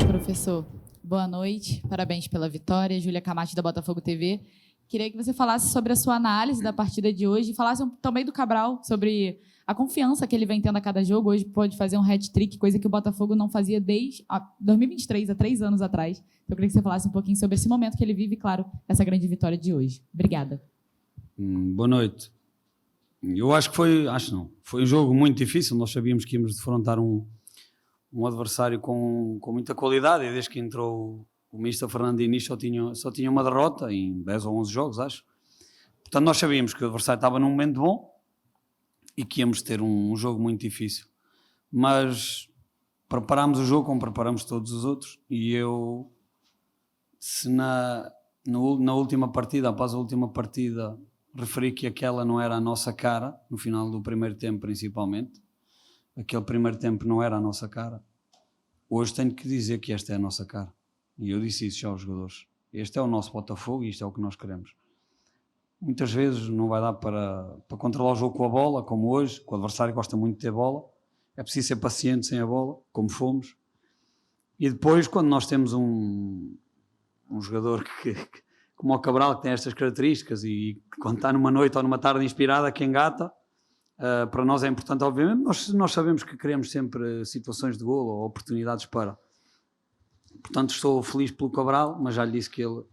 Professor, boa noite, parabéns pela vitória. Júlia Camacho, da Botafogo TV. Queria que você falasse sobre a sua análise da partida de hoje e falasse também do Cabral, sobre a confiança que ele vem tendo a cada jogo. Hoje pode fazer um hat-trick, coisa que o Botafogo não fazia desde 2023, há 3 anos atrás. Então, eu queria que você falasse um pouquinho sobre esse momento que ele vive e, claro, essa grande vitória de hoje. Obrigada. Boa noite. Eu acho que foi um jogo muito difícil. Nós sabíamos que íamos defrontar um adversário com muita qualidade, e desde que entrou o Mister Fernando Diniz só tinha uma derrota em 10 ou 11 jogos, acho. Portanto, nós sabíamos que o adversário estava num momento bom e que íamos ter um jogo muito difícil. Mas preparámos o jogo como preparamos todos os outros, e eu, se na última partida, após a última partida, referi que aquela não era a nossa cara, no final do primeiro tempo principalmente, aquele primeiro tempo não era a nossa cara, hoje tenho que dizer que esta é a nossa cara. E eu disse isso já aos jogadores. Este é o nosso Botafogo e isto é o que nós queremos. Muitas vezes não vai dar para controlar o jogo com a bola, como hoje, que o adversário gosta muito de ter bola. É preciso ser paciente sem a bola, como fomos. E depois, quando nós temos um jogador como o Cabral, que tem estas características, e quando está numa noite ou numa tarde inspirada, que engata, para nós é importante, obviamente. Nós sabemos que queremos sempre situações de golo ou oportunidades para. Portanto, estou feliz pelo Cabral, mas já lhe disse que ele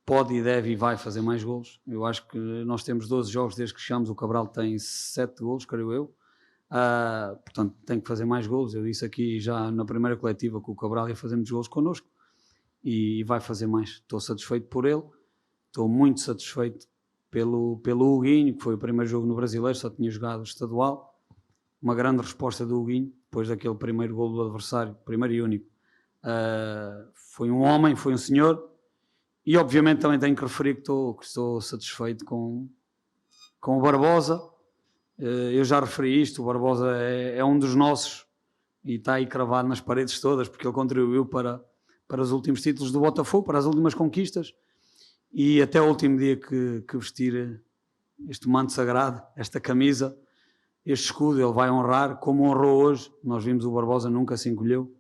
pode e deve e vai fazer mais golos. Eu acho que nós temos 12 jogos desde que chegamos, o Cabral tem 7 golos, creio eu. Portanto, tem que fazer mais golos. Eu disse aqui já na primeira coletiva que o Cabral ia fazer muitos golos connosco e vai fazer mais. Estou satisfeito por ele, estou muito satisfeito pelo Huguinho, que foi o primeiro jogo no Brasileiro, só tinha jogado estadual. Uma grande resposta do Huguinho, depois daquele primeiro golo do adversário, primeiro e único. Foi um homem, foi um senhor. E obviamente também tenho que referir que estou satisfeito com o Barbosa. Eu já referi isto, o Barbosa é um dos nossos e está aí cravado nas paredes todas, porque ele contribuiu para os últimos títulos do Botafogo, para as últimas conquistas, e até o último dia que vestir este manto sagrado, esta camisa, este escudo, ele vai honrar, como honrou hoje. Nós vimos o Barbosa nunca se encolheu,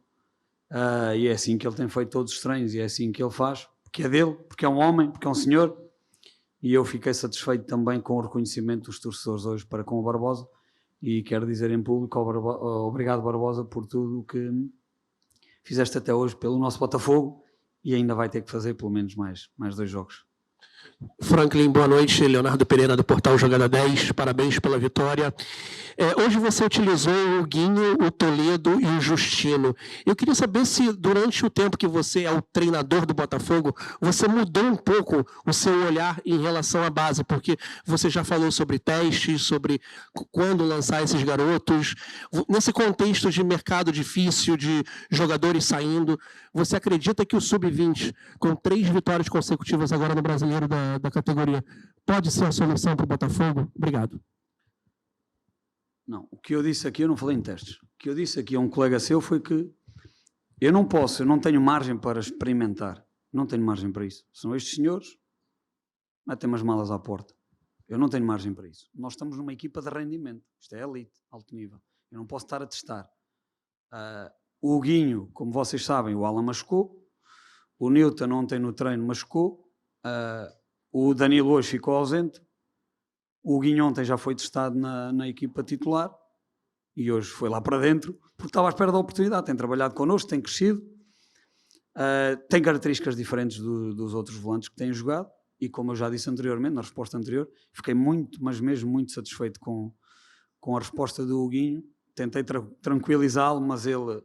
e é assim que ele tem feito todos os treinos, e é assim que ele faz, porque é dele, porque é um homem, porque é um senhor. E eu fiquei satisfeito também com o reconhecimento dos torcedores hoje para com o Barbosa, e quero dizer em público obrigado, Barbosa, por tudo o que fizeste até hoje pelo nosso Botafogo, e ainda vai ter que fazer pelo menos mais 2 jogos. Franklin, boa noite. Leonardo Pereira, do portal Jogada 10. Parabéns pela vitória. Hoje você utilizou o Guinho, o Toledo e o Justino. Eu queria saber se, durante o tempo que você é o treinador do Botafogo, você mudou um pouco o seu olhar em relação à base, porque você já falou sobre testes, sobre quando lançar esses garotos. Nesse contexto de mercado difícil, de jogadores saindo, você acredita que o Sub-20, com 3 vitórias consecutivas agora no Brasileiro da categoria, pode ser a solução para o Botafogo? Obrigado. Não, o que eu disse aqui, eu não falei em testes. O que eu disse aqui a um colega seu foi que eu não tenho margem para experimentar. Não tenho margem para isso. São estes senhores, metem umas malas à porta. Eu não tenho margem para isso. Nós estamos numa equipa de rendimento. Isto é elite, alto nível. Eu não posso estar a testar. O Huguinho, como vocês sabem, o Alan machucou. O Newton ontem no treino machucou. O Danilo hoje ficou ausente. O Huguinho ontem já foi testado na equipa titular e hoje foi lá para dentro porque estava à espera da oportunidade. Tem trabalhado connosco, tem crescido, tem características diferentes dos outros volantes que têm jogado, e como eu já disse anteriormente, na resposta anterior, fiquei muito, mas mesmo muito satisfeito com a resposta do Huguinho. Tentei tranquilizá-lo, mas ele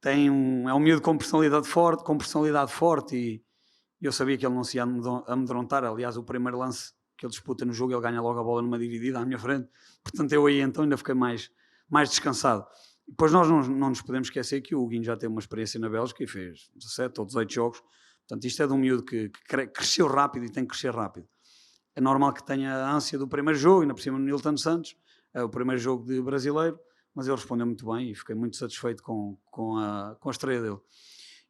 é um miúdo com personalidade forte, e eu sabia que ele não se ia amedrontar. Aliás, o primeiro lance que ele disputa no jogo, ele ganha logo a bola numa dividida à minha frente. Portanto, eu aí então ainda fiquei mais descansado. Depois nós não nos podemos esquecer que o Huguinho já teve uma experiência na Bélgica e fez 17 ou 18 jogos. Portanto, isto é de um miúdo que cresceu rápido e tem que crescer rápido. É normal que tenha a ânsia do primeiro jogo, ainda por cima no Nilton Santos, é o primeiro jogo de brasileiro, mas ele respondeu muito bem e fiquei muito satisfeito com a estreia dele.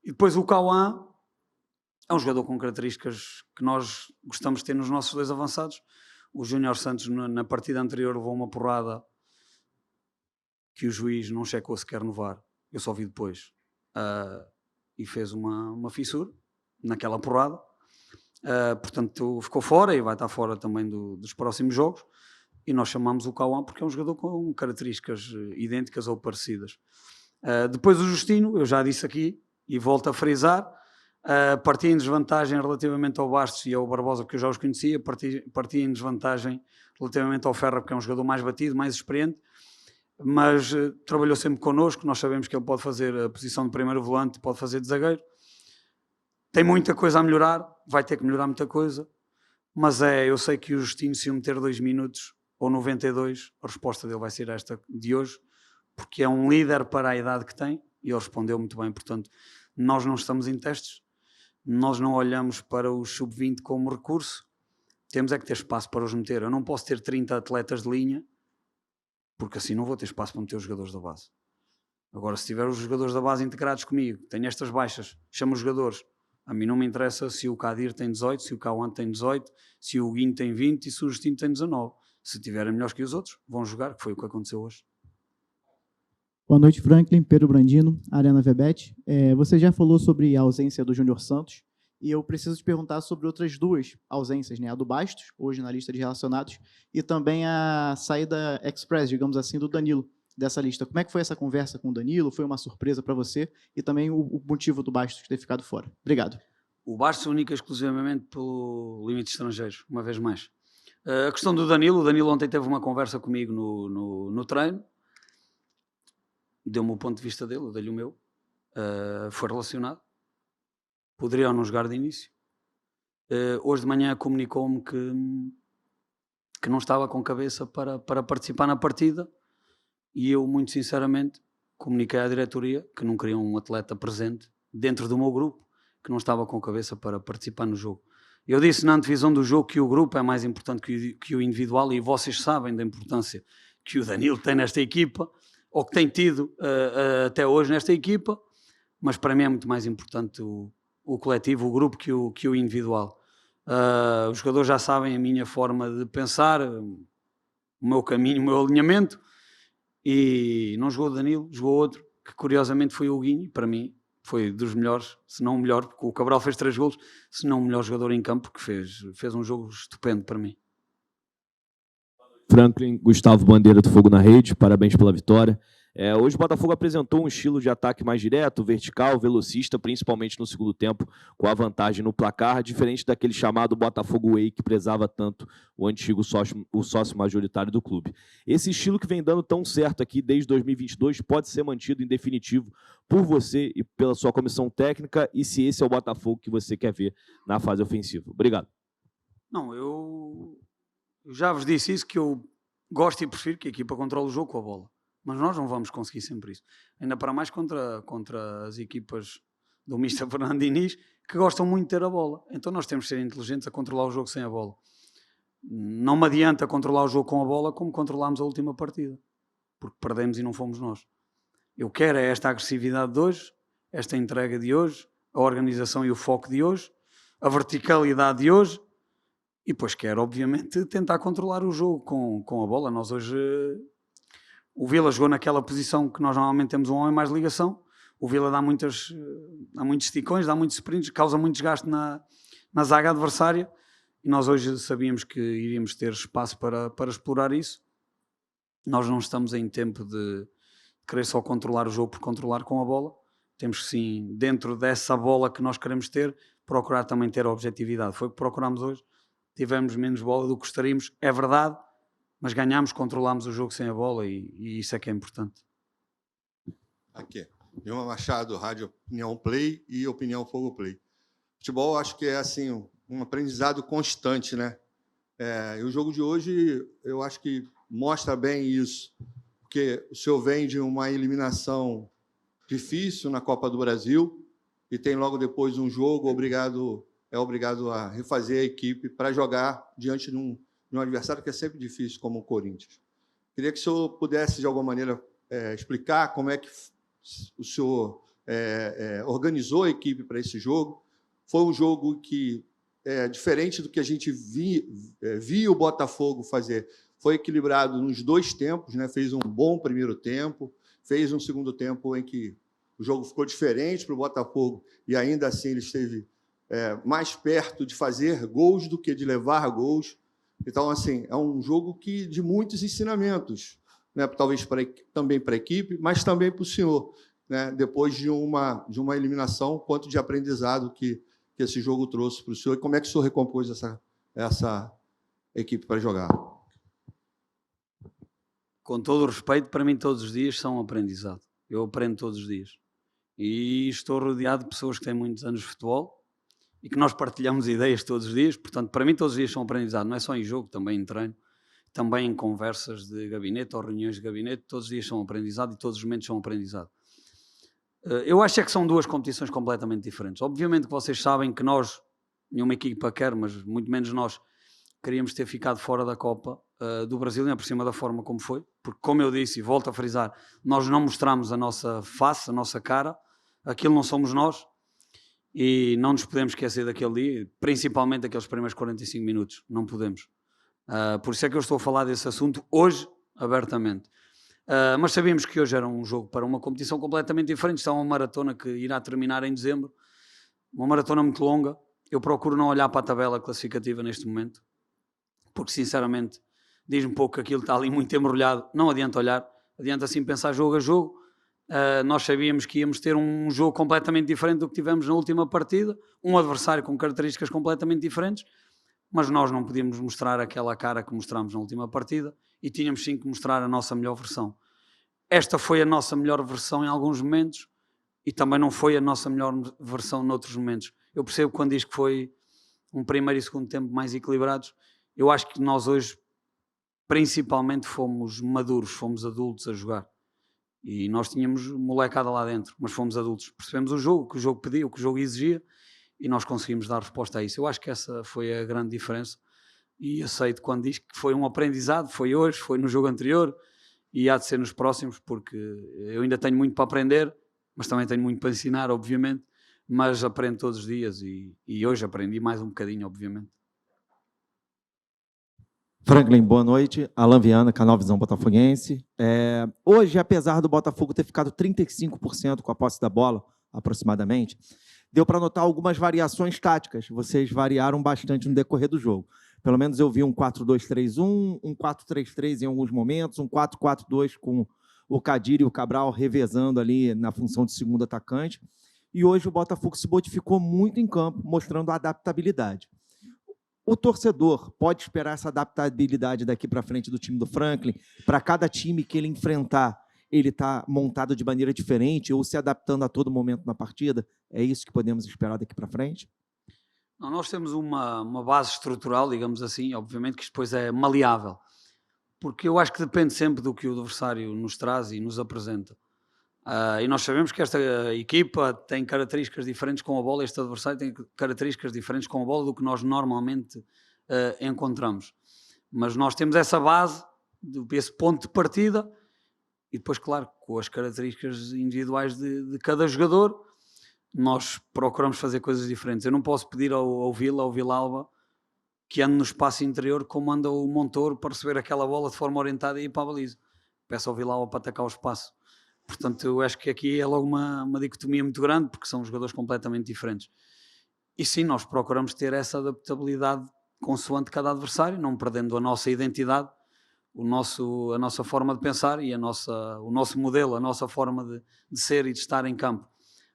E depois o Cauã é um jogador com características que nós gostamos de ter nos nossos 2 avançados. O Júnior Santos, na partida anterior, levou uma porrada que o juiz não checou sequer no VAR, eu só vi depois, e fez uma fissura naquela porrada. Portanto, ficou fora e vai estar fora também dos próximos jogos. E nós chamamos o Cauã porque é um jogador com características idênticas ou parecidas. Depois o Justino, eu já disse aqui e volto a frisar, partia em desvantagem relativamente ao Bastos e ao Barbosa, porque eu já os conhecia, partia em desvantagem relativamente ao Ferra, porque é um jogador mais batido, mais experiente, mas trabalhou sempre connosco. Nós sabemos que ele pode fazer a posição de primeiro volante, pode fazer de zagueiro. Tem muita coisa a melhorar, vai ter que melhorar muita coisa, mas eu sei que o Justino, se o meter 2 minutos ou 92, a resposta dele vai ser esta de hoje, porque é um líder para a idade que tem, e ele respondeu muito bem. Portanto, nós não estamos em testes, nós não olhamos para o sub-20 como recurso, temos é que ter espaço para os meter. Eu não posso ter 30 atletas de linha, porque assim não vou ter espaço para meter os jogadores da base. Agora, se tiver os jogadores da base integrados comigo, tenho estas baixas, chamo os jogadores. A mim não me interessa se o Kadir tem 18, se o Cauã tem 18, se o Guinho tem 20 e se o Justino tem 19. Se tiverem melhores que os outros, vão jogar, que foi o que aconteceu hoje. Boa noite, Franklin. Pedro Brandino, Arena Vebet. Você já falou sobre a ausência do Júnior Santos e eu preciso te perguntar sobre outras 2 ausências, né? A do Bastos, hoje na lista de relacionados, e também a saída express, digamos assim, do Danilo dessa lista. Como é que foi essa conversa com o Danilo? Foi uma surpresa para você? E também o motivo do Bastos ter ficado fora. Obrigado. O Bastos única e exclusivamente pelo limite estrangeiro, uma vez mais. A questão do Danilo, o Danilo ontem teve uma conversa comigo no treino, deu-me o ponto de vista dele, eu dei-lhe o meu, foi relacionado, poderia ou não jogar de início. Hoje de manhã comunicou-me que não estava com cabeça para participar na partida, e eu, muito sinceramente, comuniquei à diretoria que não queria um atleta presente dentro do meu grupo, que não estava com cabeça para participar no jogo. Eu disse na antevisão do jogo que o grupo é mais importante que o individual, e vocês sabem da importância que o Danilo tem nesta equipa, ou que tem tido até hoje nesta equipa, mas para mim é muito mais importante o coletivo, o grupo, que o individual. Os jogadores já sabem a minha forma de pensar, o meu caminho, o meu alinhamento, e não jogou o Danilo, jogou outro, que curiosamente foi o Guinho, para mim foi dos melhores, se não o melhor, porque o Cabral fez 3 golos, se não o melhor jogador em campo, que fez um jogo estupendo para mim. Franklin, Gustavo Bandeira do Fogo na Rede, parabéns pela vitória. Hoje o Botafogo apresentou um estilo de ataque mais direto, vertical, velocista, principalmente no segundo tempo, com a vantagem no placar, diferente daquele chamado Botafogo Way, que prezava tanto o antigo sócio majoritário do clube. Esse estilo que vem dando tão certo aqui desde 2022 pode ser mantido em definitivo por você e pela sua comissão técnica, e se esse é o Botafogo que você quer ver na fase ofensiva. Obrigado. Não, eu já vos disse isso, que eu gosto e prefiro que a equipa controle o jogo com a bola. Mas nós não vamos conseguir sempre isso. Ainda para mais contra as equipas do Mr. Fernando Diniz, que gostam muito de ter a bola. Então nós temos que ser inteligentes a controlar o jogo sem a bola. Não me adianta controlar o jogo com a bola como controlámos a última partida. Porque perdemos e não fomos nós. Eu quero esta agressividade de hoje, esta entrega de hoje, a organização e o foco de hoje, a verticalidade de hoje, e depois quero, obviamente, tentar controlar o jogo com a bola. Nós hoje... O Vila jogou naquela posição que nós normalmente temos um homem mais ligação. O Vila dá muitos esticões, dá muitos sprints, causa muito desgaste na zaga adversária. E nós hoje sabíamos que iríamos ter espaço para explorar isso. Nós não estamos em tempo de querer só controlar o jogo por controlar com a bola. Temos que sim, dentro dessa bola que nós queremos ter, procurar também ter a objetividade. Foi o que procurámos hoje. Tivemos menos bola do que gostaríamos, é verdade. Mas ganhámos, controlámos o jogo sem a bola e isso é que é importante. Aqui, Vilma Machado, Rádio Opinião Play e Opinião Fogo Play. Futebol, acho que é assim um aprendizado constante, né? E o jogo de hoje, eu acho que mostra bem isso, porque o senhor vem de uma eliminação difícil na Copa do Brasil e tem logo depois um jogo é obrigado a refazer a equipe para jogar diante de um adversário que é sempre difícil, como o Corinthians. Queria que o senhor pudesse, de alguma maneira, explicar como é que o senhor organizou a equipe para esse jogo. Foi um jogo que, diferente do que a gente via o Botafogo fazer, foi equilibrado nos 2 tempos, né? Fez um bom primeiro tempo, fez um segundo tempo em que o jogo ficou diferente para o Botafogo e ainda assim ele esteve mais perto de fazer gols do que de levar gols. Então, assim, é um jogo de muitos ensinamentos, né? Talvez também para a equipe, mas também para o senhor, né? Depois de uma eliminação, quanto de aprendizado que esse jogo trouxe para o senhor e como é que o senhor recompôs essa equipe para jogar? Com todo o respeito, para mim todos os dias são um aprendizado. Eu aprendo todos os dias. E estou rodeado de pessoas que têm muitos anos de futebol e que nós partilhamos ideias todos os dias. Portanto, para mim todos os dias são um aprendizado. Não é só em jogo, também em treino, também em conversas de gabinete ou reuniões de gabinete. Todos os dias são um aprendizado e todos os momentos são um aprendizado. Eu acho que são duas competições completamente diferentes. Obviamente que vocês sabem que nós, nenhuma equipa quer, mas muito menos nós, queríamos ter ficado fora da Copa do Brasil, nem por cima da forma como foi, porque, como eu disse e volto a frisar, nós não mostramos a nossa face, a nossa cara, aquilo não somos nós, e não nos podemos esquecer daquele dia, principalmente aqueles primeiros 45 minutos, não podemos. Por isso é que eu estou a falar desse assunto hoje, abertamente. Mas sabíamos que hoje era um jogo para uma competição completamente diferente. Está uma maratona que irá terminar em dezembro, uma maratona muito longa. Eu procuro não olhar para a tabela classificativa neste momento, porque sinceramente diz-me pouco que aquilo está ali muito embrulhado. Não adianta olhar, adianta assim pensar jogo a jogo. Nós sabíamos que íamos ter um jogo completamente diferente do que tivemos na última partida, um adversário com características completamente diferentes, mas nós não podíamos mostrar aquela cara que mostramos na última partida e tínhamos sim que mostrar a nossa melhor versão. Esta foi a nossa melhor versão em alguns momentos e também não foi a nossa melhor versão noutros momentos. Eu percebo quando diz que foi um primeiro e segundo tempo mais equilibrados. Eu acho que nós hoje principalmente fomos maduros, fomos adultos a jogar. E nós tínhamos molecada lá dentro, mas fomos adultos. Percebemos o jogo, o que o jogo pedia, o que o jogo exigia e nós conseguimos dar resposta a isso. Eu acho que essa foi a grande diferença e aceito quando diz que foi um aprendizado, foi hoje, foi no jogo anterior e há de ser nos próximos, porque eu ainda tenho muito para aprender, mas também tenho muito para ensinar, obviamente, mas aprendo todos os dias e hoje aprendi mais um bocadinho, obviamente. Franklin, boa noite. Alan Viana, Canal Visão Botafoguense. Hoje, apesar do Botafogo ter ficado 35% com a posse da bola, aproximadamente, deu para notar algumas variações táticas. Vocês variaram bastante no decorrer do jogo. Pelo menos eu vi um 4-2-3-1, um 4-3-3 em alguns momentos, um 4-4-2 com o Kadir e o Cabral revezando ali na função de segundo atacante. E hoje o Botafogo se modificou muito em campo, mostrando a adaptabilidade. O torcedor pode esperar essa adaptabilidade daqui para frente do time do Franklin? Para cada time que ele enfrentar, ele está montado de maneira diferente ou se adaptando a todo momento na partida? É isso que podemos esperar daqui para frente? Não, nós temos uma base estrutural, digamos assim, obviamente que isto depois é maleável, porque eu acho que depende sempre do que o adversário nos traz e nos apresenta. E nós sabemos que esta equipa tem características diferentes com a bola, este adversário tem características diferentes com a bola do que nós normalmente encontramos. Mas nós temos essa base, esse ponto de partida, e depois, claro, com as características individuais de cada jogador, nós procuramos fazer coisas diferentes. Eu não posso pedir ao Vila, ao Vilalba, que ande no espaço interior como anda o Montoro para receber aquela bola de forma orientada e ir para a baliza. Peço ao Vilalba para atacar o espaço. Portanto, eu acho que aqui é logo uma dicotomia muito grande, porque são jogadores completamente diferentes. E sim, nós procuramos ter essa adaptabilidade consoante cada adversário, não perdendo a nossa identidade, a nossa forma de pensar e o nosso modelo, a nossa forma de ser e de estar em campo.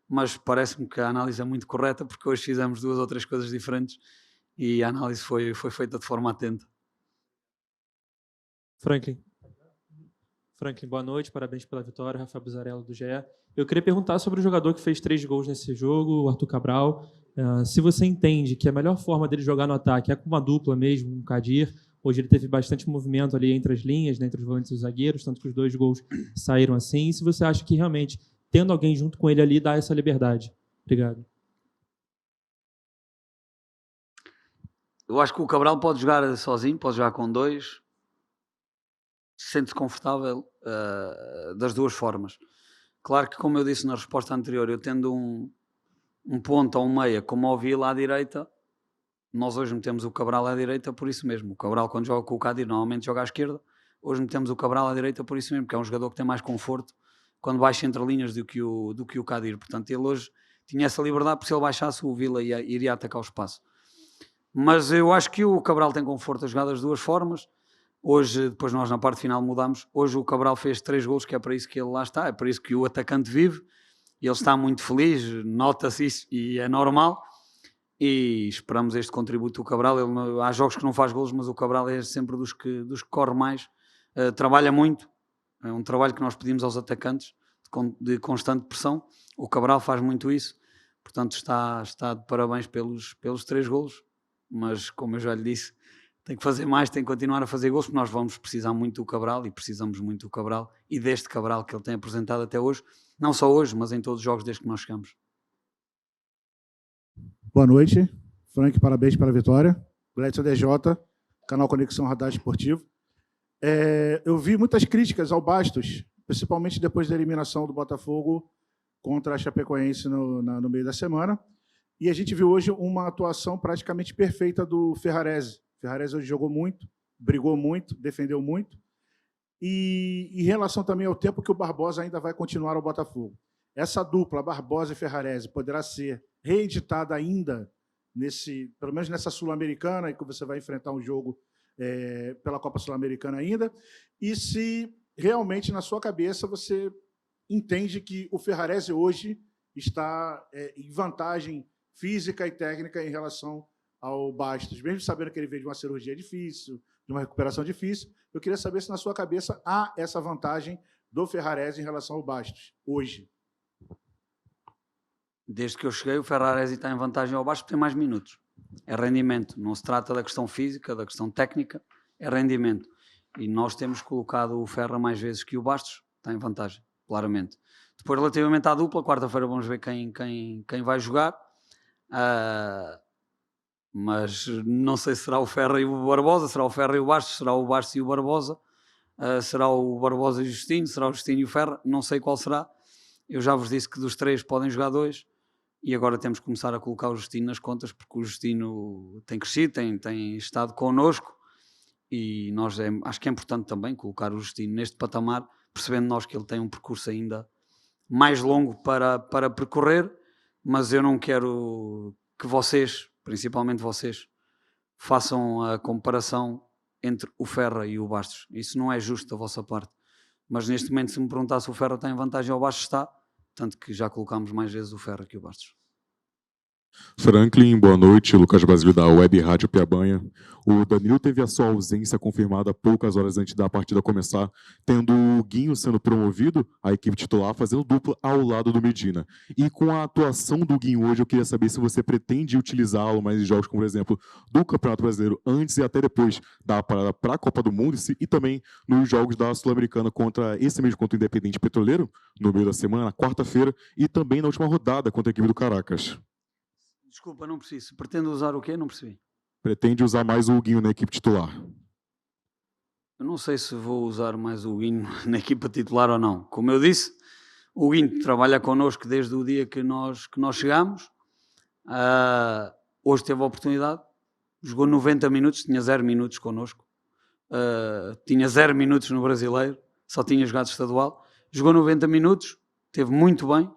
Mas parece-me que a análise é muito correta, porque hoje fizemos 2 ou 3 coisas diferentes e a análise foi feita de forma atenta. Franklin, boa noite, parabéns pela vitória, Rafael Buzzarello do GE. Eu queria perguntar sobre o jogador que fez 3 gols nesse jogo, o Arthur Cabral. Se você entende que a melhor forma dele jogar no ataque é com uma dupla mesmo, um Kadir. Hoje ele teve bastante movimento ali entre as linhas, né, entre os volantes e os zagueiros, tanto que os 2 gols saíram assim. E se você acha que realmente, tendo alguém junto com ele ali, dá essa liberdade. Obrigado. Eu acho que o Cabral pode jogar sozinho, pode jogar com 2. Sente-se confortável das 2 formas. Claro que, como eu disse na resposta anterior, eu tendo um ponto ou um meia como o Vila à direita, nós hoje metemos o Cabral à direita por isso mesmo. O Cabral, quando joga com o Kadir, normalmente joga à esquerda. Hoje metemos o Cabral à direita por isso mesmo, porque é um jogador que tem mais conforto quando baixa entre linhas do que o Kadir. Portanto, ele hoje tinha essa liberdade, porque se ele baixasse, o Vila iria atacar o espaço. Mas eu acho que o Cabral tem conforto a jogar das duas formas. Hoje, depois nós na parte final mudamos. Hoje o Cabral fez 3 golos, que é para isso que ele lá está, é para isso que o atacante vive. Ele está muito feliz, nota-se isso e é normal. E esperamos este contributo do Cabral. Há jogos que não faz golos, mas o Cabral é sempre dos que corre mais. Trabalha muito. É um trabalho que nós pedimos aos atacantes, de constante pressão. O Cabral faz muito isso. Portanto, está de parabéns pelos 3 golos. Mas, como eu já lhe disse, tem que fazer mais, tem que continuar a fazer gols, porque nós vamos precisar muito do Cabral e precisamos muito do Cabral e deste Cabral que ele tem apresentado até hoje, não só hoje, mas em todos os jogos desde que nós chegamos. Boa noite, Frank, parabéns pela vitória. Gledson DJ, canal Conexão Radar Esportivo. Eu vi muitas críticas ao Bastos, principalmente depois da eliminação do Botafogo contra a Chapecoense no meio da semana. E a gente viu hoje uma atuação praticamente perfeita do Ferrarese. O Ferrarese hoje jogou muito, brigou muito, defendeu muito. E em relação também ao tempo que o Barbosa ainda vai continuar ao Botafogo. Essa dupla, Barbosa e Ferrarese, poderá ser reeditada ainda, pelo menos nessa Sul-Americana, em que você vai enfrentar um jogo pela Copa Sul-Americana ainda, e se realmente, na sua cabeça, você entende que o Ferrarese hoje está em vantagem física e técnica em relação ao Bastos, mesmo sabendo que ele veio de uma cirurgia difícil, de uma recuperação difícil. Eu queria saber se, na sua cabeça, há essa vantagem do Ferrarese em relação ao Bastos, hoje. Desde que eu cheguei, o Ferrarese está em vantagem ao Bastos, porque tem mais minutos. É rendimento. Não se trata da questão física, da questão técnica, é rendimento. E nós temos colocado o Ferra mais vezes que o Bastos, está em vantagem, claramente. Depois, relativamente à dupla, quarta-feira vamos ver quem vai jogar. Mas não sei se será o Ferra e o Barbosa, será o Ferra e o Bastos, será o Bastos e o Barbosa, será o Barbosa e o Justino, será o Justino e o Ferra, não sei qual será. Eu já vos disse que dos 3 podem jogar 2 e agora temos que começar a colocar o Justino nas contas, porque o Justino tem crescido, tem estado connosco e nós acho que é importante também colocar o Justino neste patamar, percebendo nós que ele tem um percurso ainda mais longo para percorrer, mas eu não quero que vocês, principalmente vocês, façam a comparação entre o Ferra e o Bastos. Isso não é justo da vossa parte. Mas neste momento, se me perguntar se o Ferra tem vantagem ao Bastos, está. Tanto que já colocámos mais vezes o Ferra que o Bastos. Franklin, boa noite. Lucas Basílio da Web Rádio Piabanha. O Danilo teve a sua ausência confirmada poucas horas antes da partida começar, tendo o Guinho sendo promovido, a equipe titular fazendo dupla ao lado do Medina. E com a atuação do Guinho hoje, eu queria saber se você pretende utilizá-lo mais em jogos, como por exemplo, do Campeonato Brasileiro, antes e até depois da parada para a Copa do Mundo, e também nos jogos da Sul-Americana contra esse mesmo contra o Independente Petroleiro, no meio da semana, na quarta-feira, e também na última rodada contra a equipe do Caracas. Desculpa, não preciso. Pretende usar o quê? Não percebi. Pretende usar mais o Guinho na equipe titular? Eu não sei se vou usar mais o Guinho na equipa titular ou não. Como eu disse, o Guinho trabalha connosco desde o dia que nós chegámos. Hoje teve a oportunidade. Jogou 90 minutos, tinha 0 minutos connosco. Tinha 0 minutos no Brasileiro, só tinha jogado estadual. Jogou 90 minutos, teve muito bem.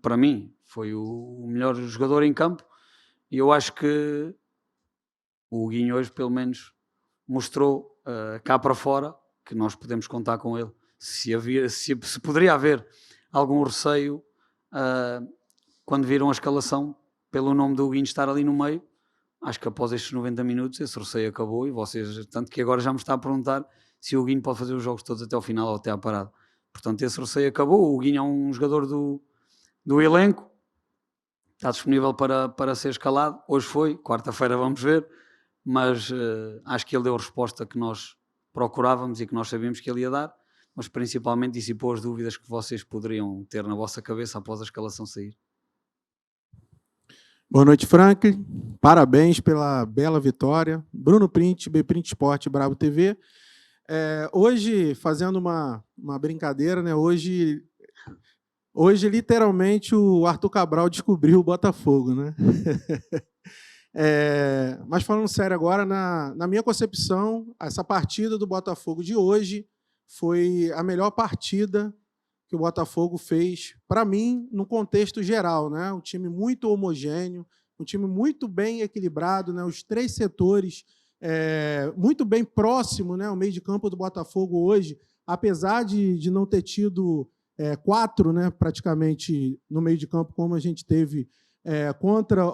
Para mim, foi o melhor jogador em campo e eu acho que o Guinho hoje pelo menos mostrou cá para fora que nós podemos contar com ele. Se poderia haver algum receio quando viram a escalação pelo nome do Guinho estar ali no meio, acho que após estes 90 minutos esse receio acabou e vocês, tanto que agora já me está a perguntar se o Guinho pode fazer os jogos todos até ao final ou até à parada. Portanto, esse receio acabou. O Guinho é um jogador do elenco, está disponível para ser escalado. Hoje foi, quarta-feira vamos ver, mas acho que ele deu a resposta que nós procurávamos e que nós sabíamos que ele ia dar, mas principalmente dissipou as dúvidas que vocês poderiam ter na vossa cabeça após a escalação sair. Boa noite, Franklin. Parabéns pela bela vitória. Bruno Print, Bprint Sport, Bravo TV. Hoje, fazendo uma brincadeira, né? Hoje, literalmente, o Arthur Cabral descobriu o Botafogo, né? Mas falando sério agora, na minha concepção, essa partida do Botafogo de hoje foi a melhor partida que o Botafogo fez, para mim, no contexto geral, né? Um time muito homogêneo, um time muito bem equilibrado, né? Os três setores muito bem próximo, né? O meio de campo do Botafogo hoje, apesar de não ter tido 4, né? Praticamente no meio de campo, como a gente teve contra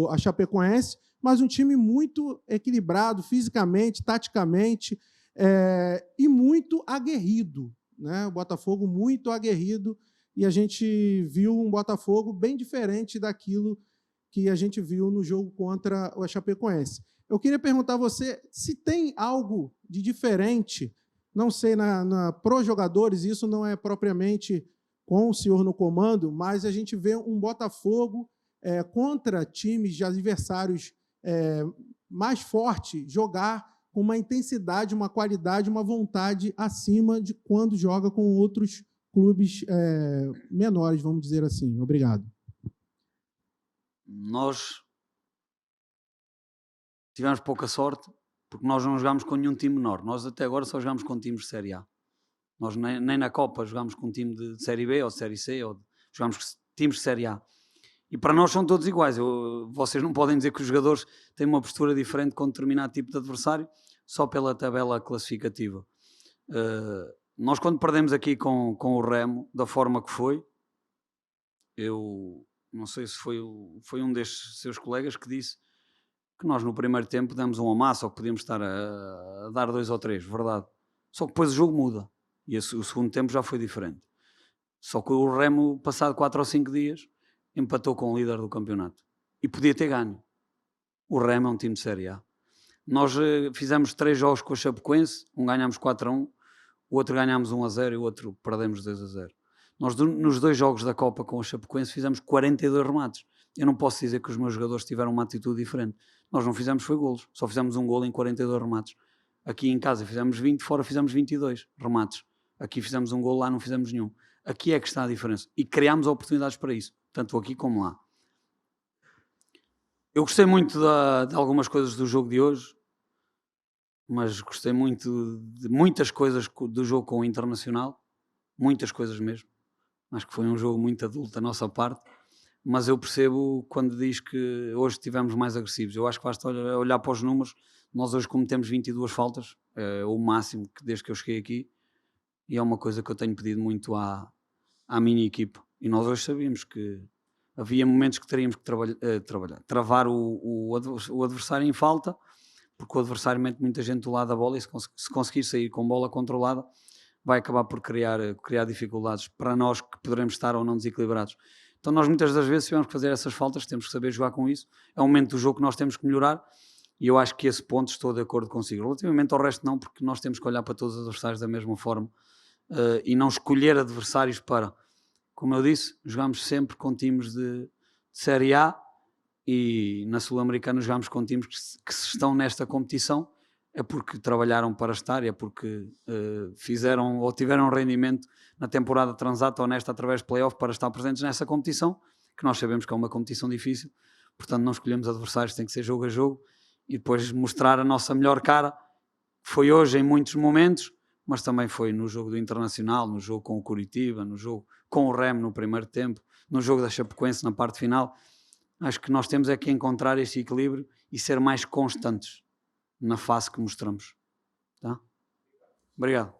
a Chapecoense, mas um time muito equilibrado fisicamente, taticamente, e muito aguerrido, né? O Botafogo muito aguerrido, e a gente viu um Botafogo bem diferente daquilo que a gente viu no jogo contra a Chapecoense. Eu queria perguntar a você se tem algo de diferente, não sei, para os jogadores, isso não é propriamente com o senhor no comando, mas a gente vê um Botafogo contra times de adversários mais forte, jogar com uma intensidade, uma qualidade, uma vontade acima de quando joga com outros clubes menores, vamos dizer assim. Obrigado. Nós tivemos pouca sorte, porque nós não jogámos com nenhum time menor. Nós até agora só jogámos com times de Série A. Nós nem na Copa jogámos com um time de Série B ou de Série C, jogámos com times de Série A. E para nós são todos iguais. Vocês não podem dizer que os jogadores têm uma postura diferente com determinado tipo de adversário só pela tabela classificativa. Nós, quando perdemos aqui com o Remo, da forma que foi, eu não sei se foi um destes seus colegas que disse que nós no primeiro tempo demos um amasso ou que podíamos estar a dar 2 ou 3, verdade. Só que depois o jogo muda e o segundo tempo já foi diferente. Só que o Remo, passado 4 ou 5 dias, empatou com o líder do campeonato e podia ter ganho. O Remo é um time de Série A. Nós fizemos 3 jogos com a Chapecoense, um ganhámos 4-1, o outro ganhámos 1-0 e o outro perdemos 2-0. Nós nos 2 jogos da Copa com a Chapecoense fizemos 42 remates. Eu não posso dizer que os meus jogadores tiveram uma atitude diferente. Nós não fizemos foi golos, só fizemos um golo em 42 remates. Aqui em casa fizemos 20, fora fizemos 22 remates. Aqui fizemos um golo, lá não fizemos nenhum. Aqui é que está a diferença. E criámos oportunidades para isso, tanto aqui como lá. Eu gostei muito de algumas coisas do jogo de hoje, mas gostei muito de muitas coisas do jogo com o Internacional, muitas coisas mesmo. Acho que foi um jogo muito adulto da nossa parte, mas eu percebo quando diz que hoje estivemos mais agressivos. Eu acho que basta olhar para os números. Nós hoje cometemos 22 faltas, é o máximo que desde que eu cheguei aqui, e é uma coisa que eu tenho pedido muito à minha equipa. E nós hoje sabíamos que havia momentos que teríamos que travar o adversário em falta, porque o adversário mete muita gente do lado da bola e se conseguir sair com bola controlada, vai acabar por criar dificuldades para nós que poderemos estar ou não desequilibrados. Então nós muitas das vezes tivemos que fazer essas faltas, temos que saber jogar com isso. É um momento do jogo que nós temos que melhorar e eu acho que esse ponto estou de acordo consigo. Relativamente ao resto não, porque nós temos que olhar para todos os adversários da mesma forma e não escolher adversários para... Como eu disse, jogamos sempre com times de Série A e na Sul-Americana jogamos com times que se estão nesta competição é porque trabalharam para estar, é porque fizeram ou tiveram rendimento na temporada transata ou nesta através de playoff para estar presentes nessa competição, que nós sabemos que é uma competição difícil, portanto não escolhemos adversários, tem que ser jogo a jogo e depois mostrar a nossa melhor cara, que foi hoje em muitos momentos, mas também foi no jogo do Internacional, no jogo com o Curitiba, no jogo com o Remo no primeiro tempo, no jogo da Chapecoense na parte final. Acho que nós temos é que encontrar este equilíbrio e ser mais constantes na face que mostramos. Tá? Obrigado.